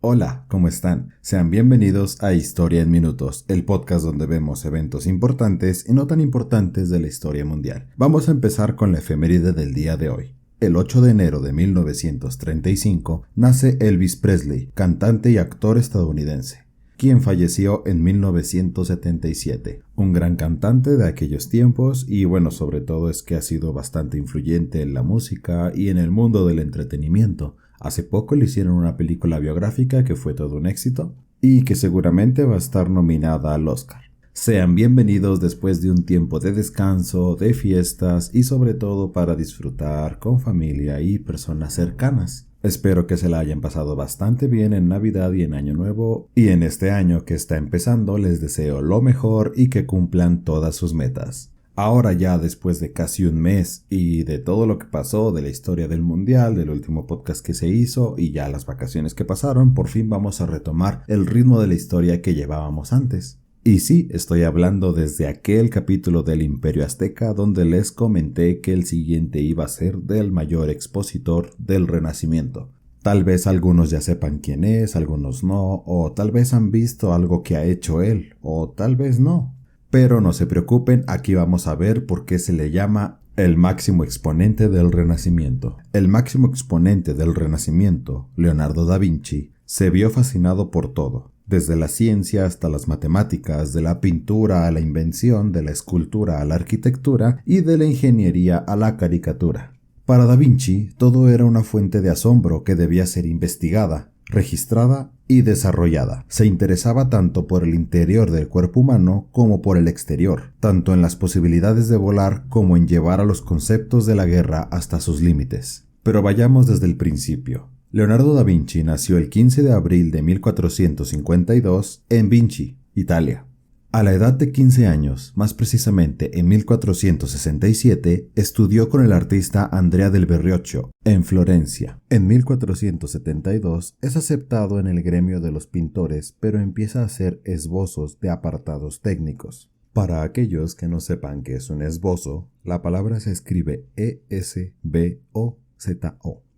Hola, ¿cómo están? Sean bienvenidos a Historia en Minutos, el podcast donde vemos eventos importantes y no tan importantes de la historia mundial. Vamos a empezar con la efeméride del día de hoy. El 8 de enero de 1935 nace Elvis Presley, cantante y actor estadounidense, quien falleció en 1977. Un gran cantante de aquellos tiempos y sobre todo es que ha sido bastante influyente en la música y en el mundo del entretenimiento. Hace poco le hicieron una película biográfica que fue todo un éxito y que seguramente va a estar nominada al Oscar. Sean bienvenidos después de un tiempo de descanso, de fiestas y sobre todo para disfrutar con familia y personas cercanas. Espero que se la hayan pasado bastante bien en Navidad y en Año Nuevo, y en este año que está empezando les deseo lo mejor y que cumplan todas sus metas. Ahora ya después de casi un mes y de todo lo que pasó, de la historia del mundial, del último podcast que se hizo y ya las vacaciones que pasaron, por fin vamos a retomar el ritmo de la historia que llevábamos antes. Y sí, estoy hablando desde aquel capítulo del Imperio Azteca donde les comenté que el siguiente iba a ser del mayor expositor del Renacimiento. Tal vez algunos ya sepan quién es, algunos no, o tal vez han visto algo que ha hecho él, o tal vez no. Pero no se preocupen, aquí vamos a ver por qué se le llama el máximo exponente del Renacimiento. El máximo exponente del Renacimiento, Leonardo da Vinci, se vio fascinado por todo. Desde la ciencia hasta las matemáticas, de la pintura a la invención, de la escultura a la arquitectura y de la ingeniería a la caricatura. Para Da Vinci, todo era una fuente de asombro que debía ser investigada, registrada y desarrollada. Se interesaba tanto por el interior del cuerpo humano como por el exterior, tanto en las posibilidades de volar como en llevar a los conceptos de la guerra hasta sus límites. Pero vayamos desde el principio. Leonardo da Vinci nació el 15 de abril de 1452 en Vinci, Italia. A la edad de 15 años, más precisamente en 1467, estudió con el artista Andrea del Verrocchio en Florencia. En 1472 es aceptado en el gremio de los pintores, pero empieza a hacer esbozos de apartados técnicos. Para aquellos que no sepan qué es un esbozo, la palabra se escribe E-S-B-O-Z-O.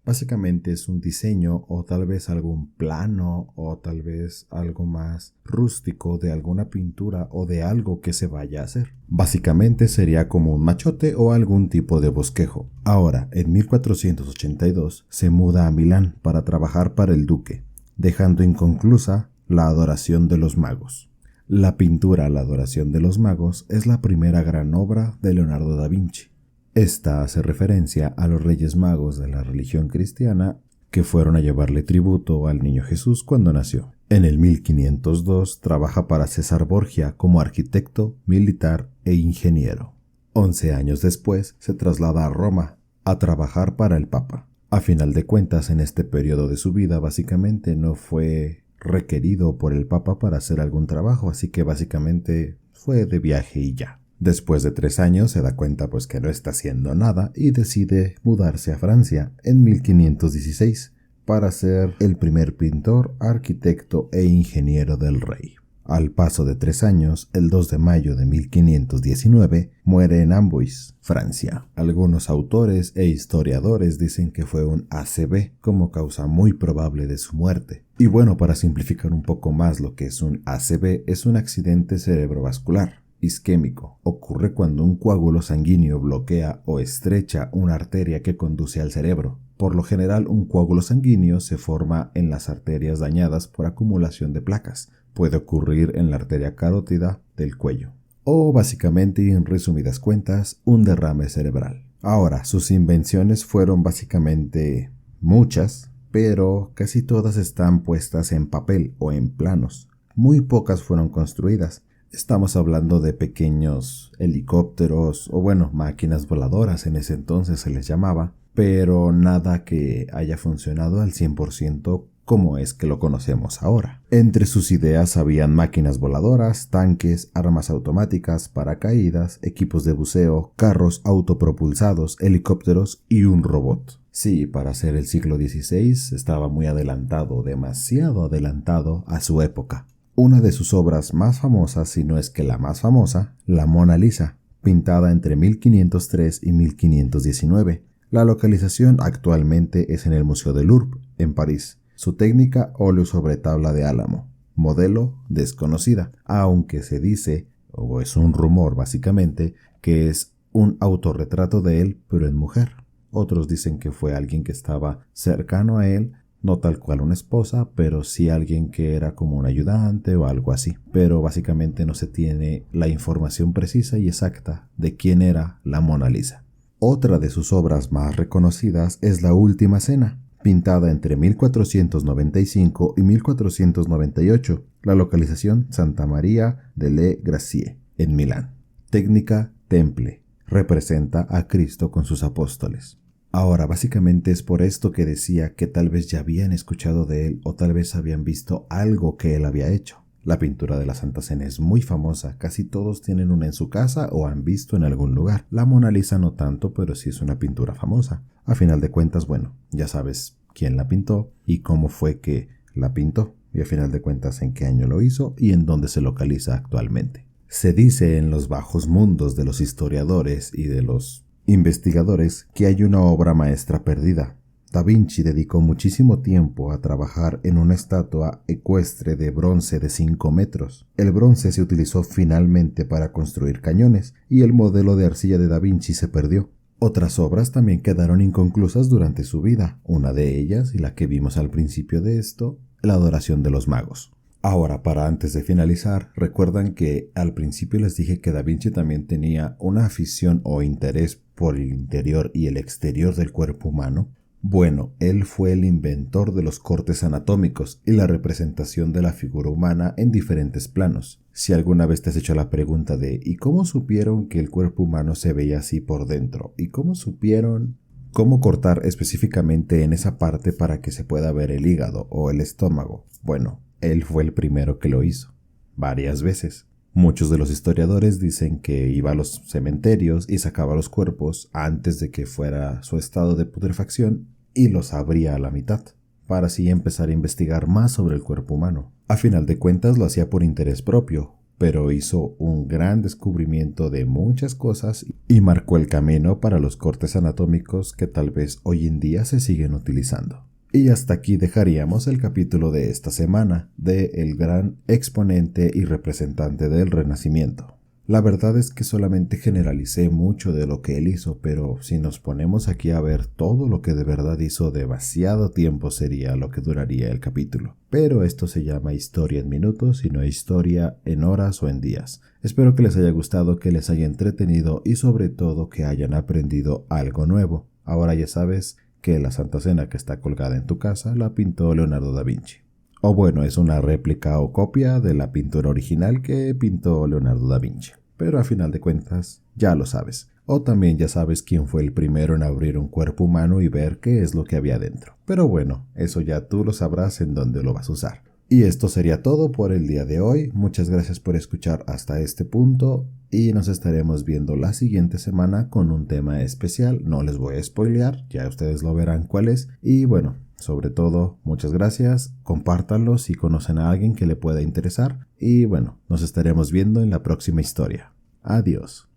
Básicamente es un diseño o tal vez algún plano o tal vez algo más rústico de alguna pintura o de algo que se vaya a hacer. Básicamente sería como un machote o algún tipo de bosquejo. Ahora, en 1482 se muda a Milán para trabajar para el duque, dejando inconclusa la Adoración de los Magos. La pintura La Adoración de los Magos es la primera gran obra de Leonardo da Vinci. Esta hace referencia a los Reyes Magos de la religión cristiana que fueron a llevarle tributo al niño Jesús cuando nació. En el 1502 trabaja para César Borgia como arquitecto, militar e ingeniero. 11 años después se traslada a Roma a trabajar para el Papa. A final de cuentas, en este periodo de su vida básicamente no fue requerido por el Papa para hacer algún trabajo, así que básicamente fue de viaje y ya. Después de 3 años se da cuenta que no está haciendo nada y decide mudarse a Francia en 1516 para ser el primer pintor, arquitecto e ingeniero del rey. Al paso de 3 años, el 2 de mayo de 1519, muere en Amboise, Francia. Algunos autores e historiadores dicen que fue un ACV como causa muy probable de su muerte. Y para simplificar un poco más lo que es un ACV, es un accidente cerebrovascular isquémico. Ocurre cuando un coágulo sanguíneo bloquea o estrecha una arteria que conduce al cerebro. Por lo general, un coágulo sanguíneo se forma en las arterias dañadas por acumulación de placas. Puede ocurrir en la arteria carótida del cuello. O básicamente, y en resumidas cuentas, un derrame cerebral. Ahora, sus invenciones fueron básicamente muchas, pero casi todas están puestas en papel o en planos. Muy pocas fueron construidas. Estamos hablando de pequeños helicópteros o máquinas voladoras en ese entonces se les llamaba, pero nada que haya funcionado al 100% como es que lo conocemos ahora. Entre sus ideas habían máquinas voladoras, tanques, armas automáticas, paracaídas, equipos de buceo, carros autopropulsados, helicópteros y un robot. Sí, para ser el siglo XVI estaba muy adelantado, demasiado adelantado a su época. Una de sus obras más famosas, si no es que la más famosa, la Mona Lisa, pintada entre 1503 y 1519. La localización actualmente es en el Museo del Louvre, en París, Su técnica, óleo sobre tabla de álamo. Modelo desconocida, aunque se dice, o es un rumor básicamente, que es un autorretrato de él, pero en mujer. Otros dicen que fue alguien que estaba cercano a él, no tal cual una esposa, pero sí alguien que era como un ayudante o algo así. Pero básicamente no se tiene la información precisa y exacta de quién era la Mona Lisa. Otra de sus obras más reconocidas es La Última Cena, pintada entre 1495 y 1498, la localización Santa María delle Grazie, en Milán. Técnica temple, representa a Cristo con sus apóstoles. Ahora, básicamente es por esto que decía que tal vez ya habían escuchado de él o tal vez habían visto algo que él había hecho. La pintura de la Santa Cena es muy famosa, casi todos tienen una en su casa o han visto en algún lugar. La Mona Lisa no tanto, pero sí es una pintura famosa. A final de cuentas, bueno, ya sabes quién la pintó y cómo fue que la pintó, y a final de cuentas en qué año lo hizo y en dónde se localiza actualmente. Se dice en los bajos mundos de los historiadores y de los investigadores que hay una obra maestra perdida. Da Vinci dedicó muchísimo tiempo a trabajar en una estatua ecuestre de bronce de 5 metros. El bronce se utilizó finalmente para construir cañones y el modelo de arcilla de Da Vinci se perdió. Otras obras también quedaron inconclusas durante su vida. Una de ellas, y la que vimos al principio de esto, la adoración de los magos. Ahora, para antes de finalizar, recuerdan que al principio les dije que Da Vinci también tenía una afición o interés por el interior y el exterior del cuerpo humano. Bueno, él fue el inventor de los cortes anatómicos y la representación de la figura humana en diferentes planos. Si alguna vez te has hecho la pregunta de ¿y cómo supieron que el cuerpo humano se veía así por dentro? ¿Y cómo supieron cómo cortar específicamente en esa parte para que se pueda ver el hígado o el estómago? Bueno, él fue el primero que lo hizo, varias veces. Muchos de los historiadores dicen que iba a los cementerios y sacaba los cuerpos antes de que fuera su estado de putrefacción y los abría a la mitad, para así empezar a investigar más sobre el cuerpo humano. A final de cuentas lo hacía por interés propio, pero hizo un gran descubrimiento de muchas cosas y marcó el camino para los cortes anatómicos que tal vez hoy en día se siguen utilizando. Y hasta aquí dejaríamos el capítulo de esta semana de el gran exponente y representante del Renacimiento. La verdad es que solamente generalicé mucho de lo que él hizo, pero si nos ponemos aquí a ver todo lo que de verdad hizo, demasiado tiempo sería lo que duraría el capítulo. Pero esto se llama historia en minutos y no historia en horas o en días. Espero que les haya gustado, que les haya entretenido y sobre todo que hayan aprendido algo nuevo. Ahora ya sabes que la Santa Cena que está colgada en tu casa la pintó Leonardo da Vinci. O bueno, es una réplica o copia de la pintura original que pintó Leonardo da Vinci. Pero a final de cuentas, ya lo sabes. O también ya sabes quién fue el primero en abrir un cuerpo humano y ver qué es lo que había dentro. Pero bueno, eso ya tú lo sabrás en dónde lo vas a usar. Y esto sería todo por el día de hoy. Muchas gracias por escuchar hasta este punto y nos estaremos viendo la siguiente semana con un tema especial. No les voy a spoilear, ya ustedes lo verán cuál es. Y bueno, sobre todo, muchas gracias. Compártanlo si conocen a alguien que le pueda interesar. Y bueno, nos estaremos viendo en la próxima historia. Adiós.